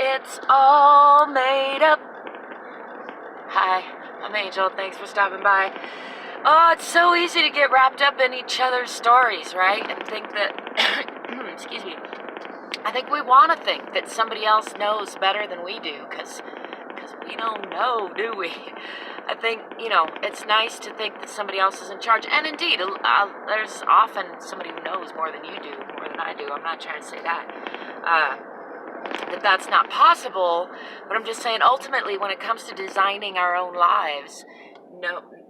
It's all made up. Hi, I'm Angel. Thanks for stopping by. Oh, it's so easy to get wrapped up in each other's stories, right? And think that, excuse me, I think we want to think that somebody else knows better than we do, because we don't know, do we? I think, it's nice to think that somebody else is in charge. And indeed, there's often somebody who knows more than you do, more than I do. I'm not trying to say that that's not possible, but I'm just saying ultimately when it comes to designing our own lives,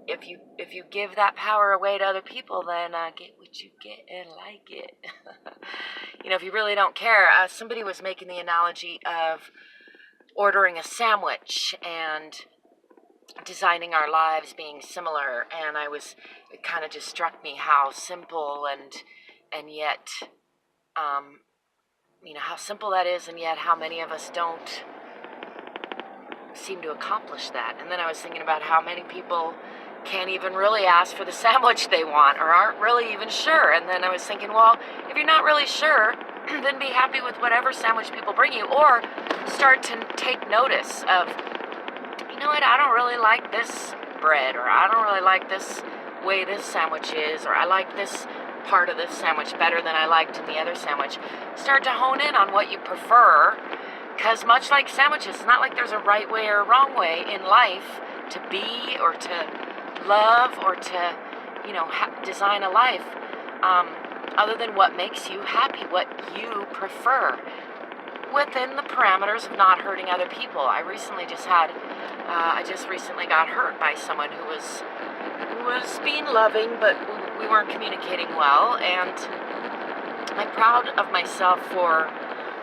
if you give that power away to other people, then get what you get and like it. If you really don't care. Somebody was making the analogy of ordering a sandwich and designing our lives being similar, and it kind of just struck me how simple and yet how simple that is, and yet how many of us don't seem to accomplish that. And then I was thinking about how many people can't even really ask for the sandwich they want or aren't really even sure. And then I was thinking, well, if you're not really sure, then be happy with whatever sandwich people bring you, or start to take notice of, you know what, I don't really like this bread, or I don't really like this way this sandwich is, or I like this part of this sandwich better than I liked in the other sandwich. Start to hone in on what you prefer, because much like sandwiches, it's not like there's a right way or a wrong way in life to be or to love or to, design a life, other than what makes you happy, what you prefer, within the parameters of not hurting other people. I just recently got hurt by someone who was being loving, but we weren't communicating well, and I'm proud of myself for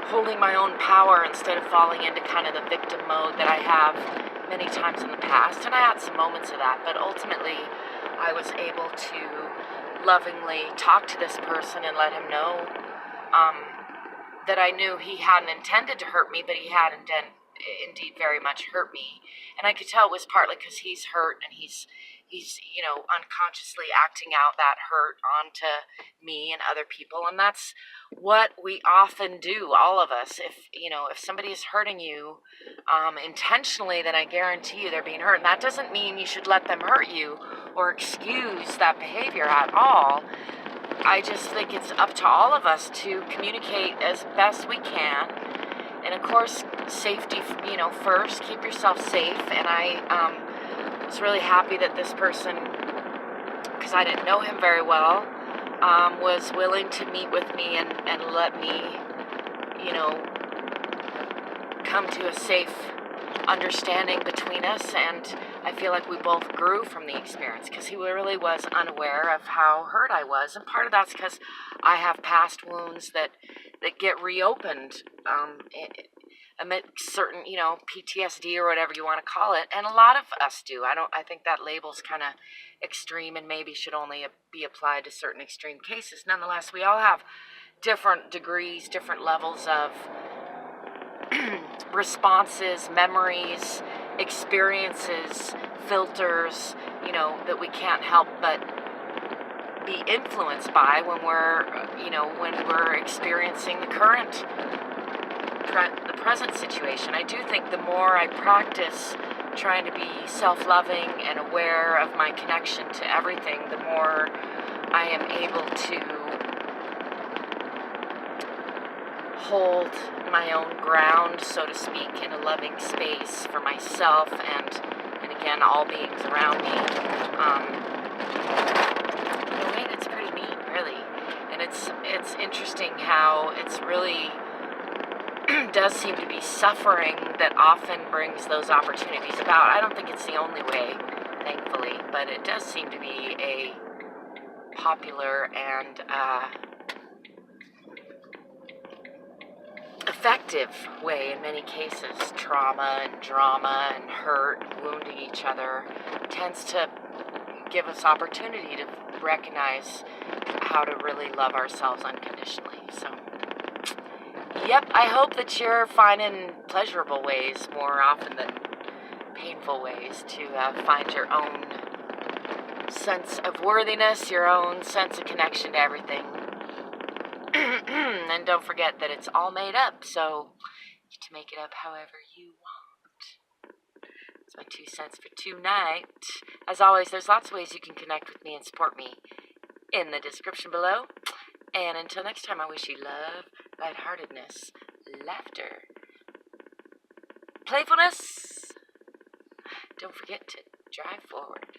holding my own power instead of falling into kind of the victim mode that I have many times in the past. And I had some moments of that, but ultimately I was able to lovingly talk to this person and let him know that I knew he hadn't intended to hurt me, but he had indeed very much hurt me. And I could tell it was partly because he's hurt, and he's unconsciously acting out that hurt onto me and other people. And that's what we often do, all of us. If somebody is hurting you intentionally, then I guarantee you they're being hurt. And that doesn't mean you should let them hurt you or excuse that behavior at all. I just think it's up to all of us to communicate as best we can. And of course, safety, first, keep yourself safe. And I was really happy that this person, because I didn't know him very well, was willing to meet with me and let me, come to a safe understanding between us. And I feel like we both grew from the experience, because he really was unaware of how hurt I was. And part of that's because I have past wounds that get reopened amid certain, PTSD or whatever you want to call it. And a lot of us do. I think that label's kind of extreme and maybe should only be applied to certain extreme cases. Nonetheless, we all have different degrees, different levels of responses, memories, experiences, filters, that we can't help but be influenced by when we're experiencing the present situation. I do think the more I practice trying to be self-loving and aware of my connection to everything, the more I am able to hold my own ground, so to speak, in a loving space for myself and again, all beings around me. In a way, that's pretty neat, really. And it's interesting how it's really does seem to be suffering that often brings those opportunities about. I don't think it's the only way, thankfully, but it does seem to be a popular and effective way in many cases. Trauma and drama and hurt, wounding each other tends to give us opportunity to recognize how to really love ourselves unconditionally. So, yep, I hope that you're finding pleasurable ways more often than painful ways to find your own sense of worthiness, your own sense of connection to everything. And don't forget that it's all made up, so to make it up however you want. That's my 2 cents for tonight. As always, there's lots of ways you can connect with me and support me in the description below. And until next time, I wish you love, lightheartedness, laughter, playfulness. Don't forget to drive forward.